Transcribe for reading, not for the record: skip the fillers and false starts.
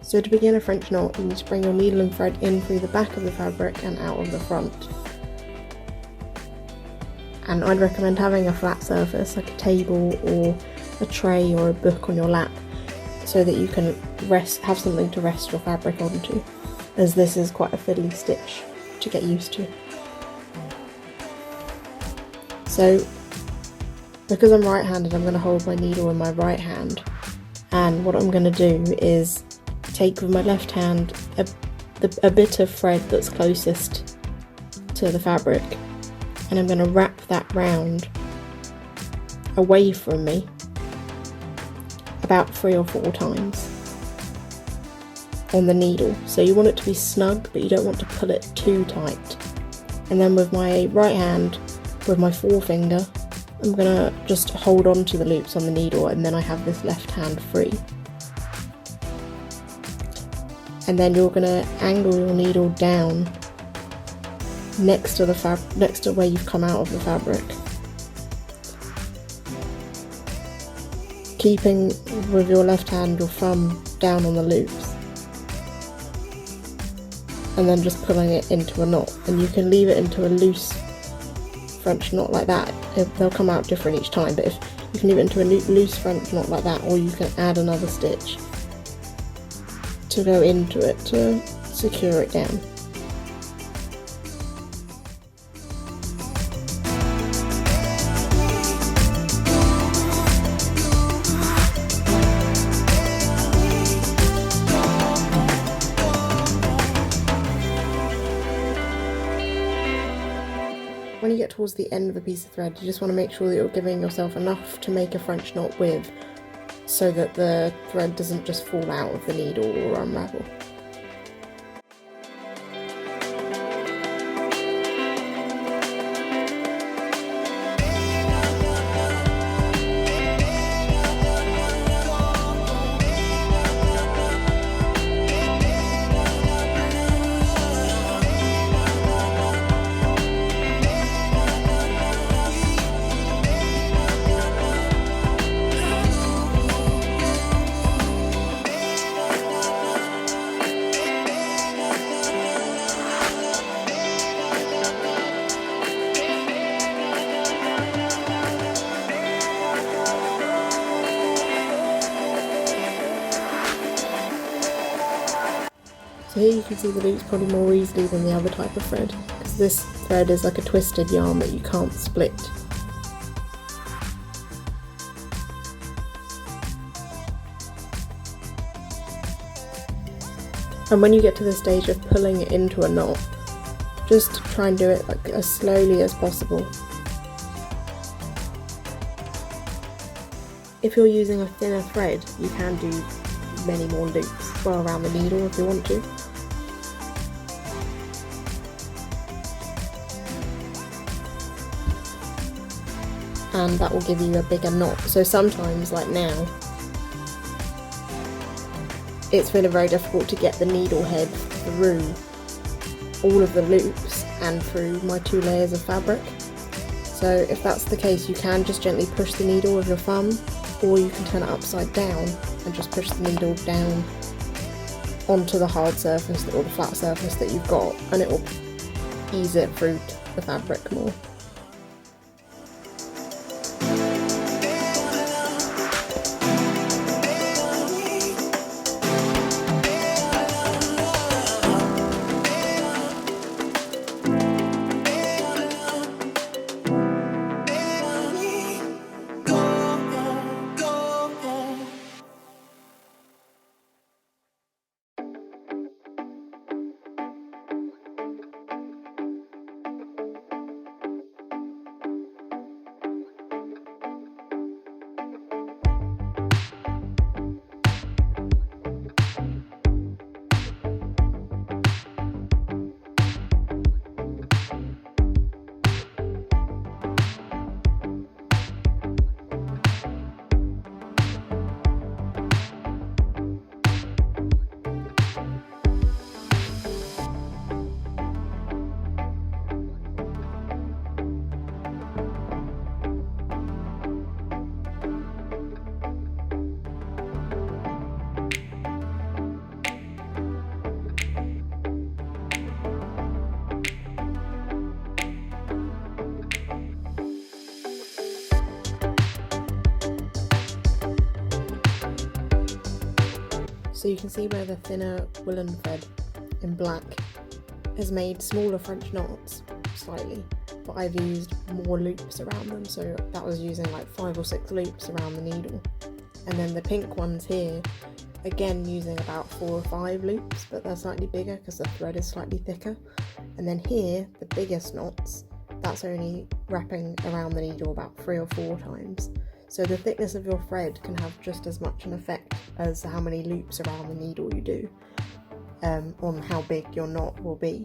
So to begin a French knot, you need to bring your needle and thread in through the back of the fabric and out of the front. And I'd recommend having a flat surface like a table or a tray or a book on your lap, so that you can have something to rest your fabric onto, as this is quite a fiddly stitch to get used to. So because I'm right-handed, I'm going to hold my needle in my right hand, and what I'm going to do is take with my left hand a bit of thread that's closest to the fabric, and I'm going to wrap that round away from me about 3 or 4 times on the needle. So you want it to be snug, but you don't want to pull it too tight. And then with my right hand, with my forefinger, I'm going to just hold on to the loops on the needle, and then I have this left hand free. And then you're going to angle your needle down next to where you've come out of the fabric, keeping with your left hand your thumb down on the loops, and then just pulling it into a knot. And you can leave it into a loose French knot like that. They'll come out different each time, but if you can leave it into a loose French knot like that, or you can add another stitch to go into it to secure it down. When you get towards the end of a piece of thread, you just want to make sure that you're giving yourself enough to make a French knot with, so that the thread doesn't just fall out of the needle or unravel. So here you can see the loops probably more easily than the other type of thread, because this thread is like a twisted yarn that you can't split. And when you get to the stage of pulling it into a knot, just try and do it like as slowly as possible. If you're using a thinner thread, you can do many more loops well around the needle if you want to. And that will give you a bigger knot. So sometimes, like now, it's feeling very difficult to get the needle head through all of the loops and through my 2 layers of fabric. So if that's the case, you can just gently push the needle with your thumb, or you can turn it upside down and just push the needle down onto the hard surface or the flat surface that you've got, and it will ease it through the fabric more. So you can see where the thinner woolen thread in black has made smaller French knots slightly, but I've used more loops around them, so that was using like 5 or 6 loops around the needle. And then the pink ones here, again using about 4 or 5 loops, but they're slightly bigger because the thread is slightly thicker. And then here, the biggest knots, that's only wrapping around the needle about 3 or 4 times. So the thickness of your thread can have just as much an effect as how many loops around the needle you do on how big your knot will be.